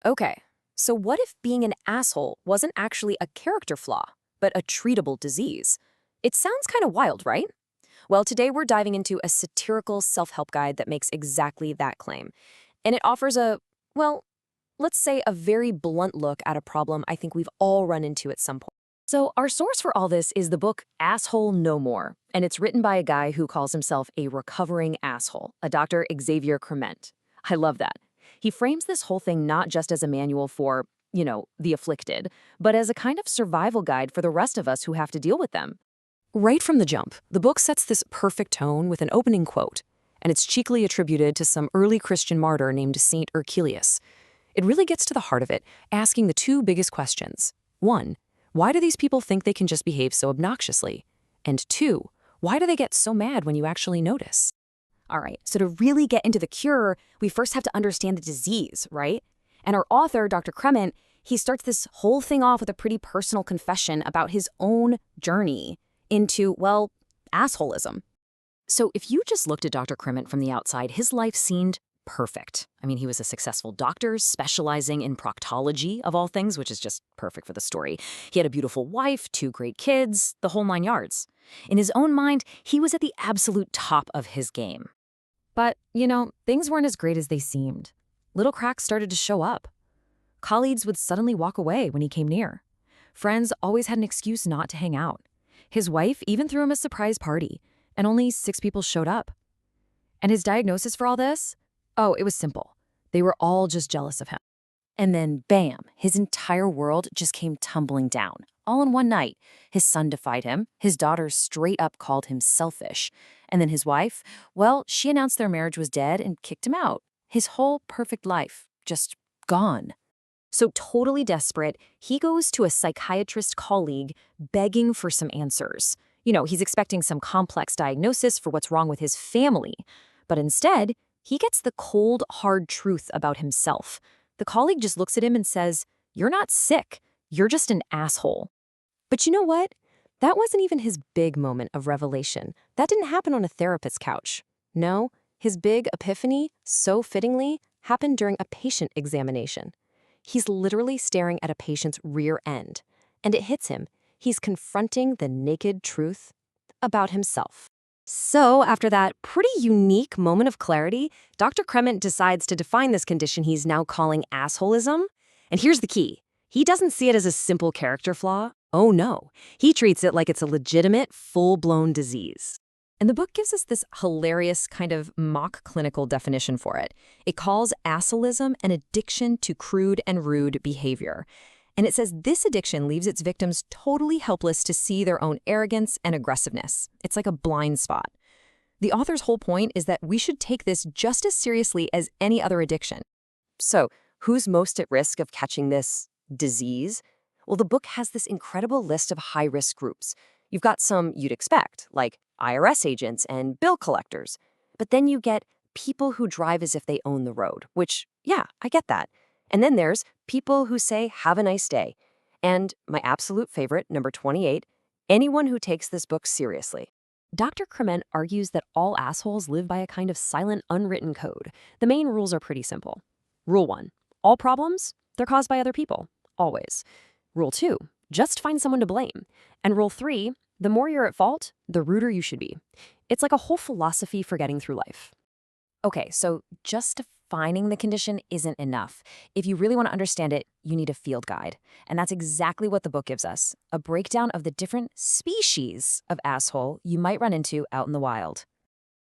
Okay, so what if being an asshole wasn't actually a character flaw, but a treatable disease? It sounds kind of wild, right? Well, today we're diving into a satirical self-help guide that makes exactly that claim. And it offers well, let's say a very blunt look at a problem I think we've all run into at some point. So our source for all this is the book Asshole No More, and it's written by a guy who calls himself a recovering asshole, a Dr. Xavier Crement. I love that. He frames this whole thing not just as a manual for, the afflicted, but as a kind of survival guide for the rest of us who have to deal with them. Right from the jump, the book sets this perfect tone with an opening quote, and it's cheekily attributed to some early Christian martyr named Saint Erchelius. It really gets to the heart of it, asking the two biggest questions. One, why do these people think they can just behave so obnoxiously? And two, why do they get so mad when you actually notice? All right, so to really get into the cure, we first have to understand the disease, right? And our author, Dr. Crement, he starts this whole thing off with a pretty personal confession about his own journey into, well, assholism. So if you just looked at Dr. Crement from the outside, his life seemed perfect. I mean, he was a successful doctor specializing in proctology, of all things, which is just perfect for the story. He had a beautiful wife, two great kids, the whole nine yards. In his own mind, he was at the absolute top of his game. But, things weren't as great as they seemed. Little cracks started to show up. Colleagues would suddenly walk away when he came near. Friends always had an excuse not to hang out. His wife even threw him a surprise party, and only 6 people showed up. And his diagnosis for all this? Oh, it was simple. They were all just jealous of him. And then, bam, his entire world just came tumbling down. All in one night. His son defied him. His daughter straight up called him selfish. And then his wife, well, she announced their marriage was dead and kicked him out. His whole perfect life, just gone. So totally desperate, he goes to a psychiatrist colleague begging for some answers. He's expecting some complex diagnosis for what's wrong with his family. But instead, he gets the cold, hard truth about himself. The colleague just looks at him and says, "You're not sick. You're just an asshole." But you know what? That wasn't even his big moment of revelation. That didn't happen on a therapist's couch. No, his big epiphany, so fittingly, happened during a patient examination. He's literally staring at a patient's rear end, and it hits him. He's confronting the naked truth about himself. So, after that pretty unique moment of clarity, Dr. Crement decides to define this condition he's now calling assholism. And here's the key. He doesn't see it as a simple character flaw. Oh no. He treats it like it's a legitimate, full-blown disease. And the book gives us this hilarious kind of mock clinical definition for it. It calls assholism an addiction to crude and rude behavior. And it says this addiction leaves its victims totally helpless to see their own arrogance and aggressiveness. It's like a blind spot. The author's whole point is that we should take this just as seriously as any other addiction. So, who's most at risk of catching this disease? Well, the book has this incredible list of high-risk groups. You've got some you'd expect, like IRS agents and bill collectors. But then you get people who drive as if they own the road, which, yeah, I get that. And then there's people who say, "Have a nice day." And my absolute favorite, number 28, anyone who takes this book seriously. Dr. Crement argues that all assholes live by a kind of silent, unwritten code. The main rules are pretty simple. Rule 1, all problems, they're caused by other people, always. Rule 2, just find someone to blame. And rule 3, the more you're at fault, the ruder you should be. It's like a whole philosophy for getting through life. Okay, so just defining the condition isn't enough. If you really want to understand it, you need a field guide. And that's exactly what the book gives us, a breakdown of the different species of asshole you might run into out in the wild.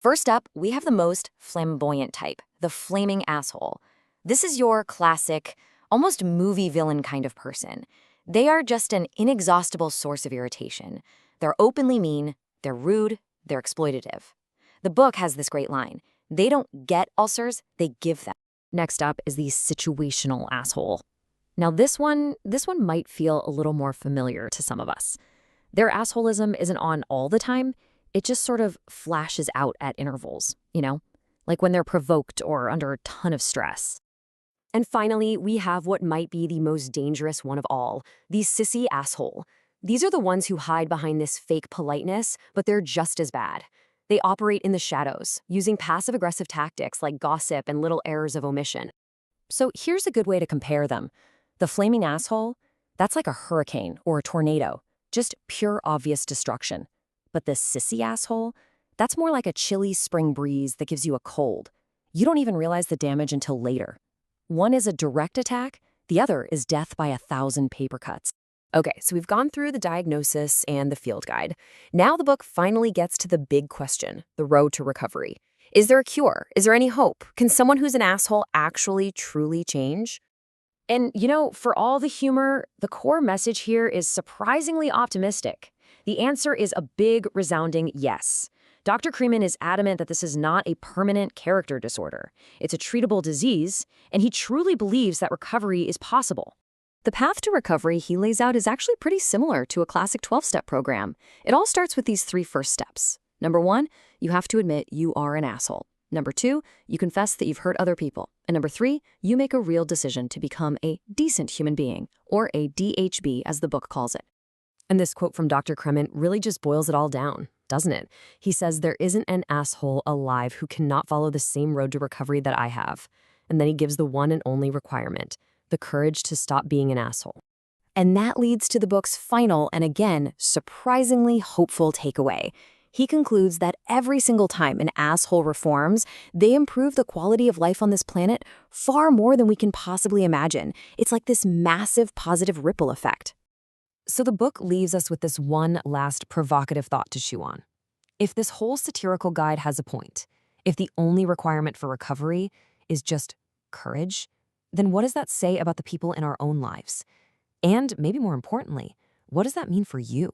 First up, we have the most flamboyant type, the flaming asshole. This is your classic, almost movie villain kind of person. They are just an inexhaustible source of irritation. They're openly mean, they're rude, they're exploitative. The book has this great line. They don't get ulcers, they give them. Next up is the situational asshole. Now this one might feel a little more familiar to some of us. Their assholism isn't on all the time, it just sort of flashes out at intervals, like when they're provoked or under a ton of stress. And finally, we have what might be the most dangerous one of all, the sissy asshole. These are the ones who hide behind this fake politeness, but they're just as bad. They operate in the shadows, using passive-aggressive tactics like gossip and little errors of omission. So here's a good way to compare them. The flaming asshole, that's like a hurricane or a tornado, just pure obvious destruction. But the sissy asshole, that's more like a chilly spring breeze that gives you a cold. You don't even realize the damage until later. One is a direct attack, the other is death by 1,000 paper cuts. Okay, so we've gone through the diagnosis and the field guide. Now the book finally gets to the big question, the road to recovery. Is there a cure? Is there any hope? Can someone who's an asshole actually truly change? And, for all the humor, the core message here is surprisingly optimistic. The answer is a big, resounding yes. Dr. Crement is adamant that this is not a permanent character disorder. It's a treatable disease, and he truly believes that recovery is possible. The path to recovery he lays out is actually pretty similar to a classic 12-step program. It all starts with these 3 first steps. Number 1, you have to admit you are an asshole. Number 2, you confess that you've hurt other people. And number 3, you make a real decision to become a decent human being, or a DHB as the book calls it. And this quote from Dr. Crement really just boils it all down, doesn't it? He says, there isn't an asshole alive who cannot follow the same road to recovery that I have. And then he gives the one and only requirement, the courage to stop being an asshole. And that leads to the book's final and again, surprisingly hopeful takeaway. He concludes that every single time an asshole reforms, they improve the quality of life on this planet far more than we can possibly imagine. It's like this massive positive ripple effect. So the book leaves us with this one last provocative thought to chew on. If this whole satirical guide has a point, if the only requirement for recovery is just courage, then what does that say about the people in our own lives? And maybe more importantly, what does that mean for you?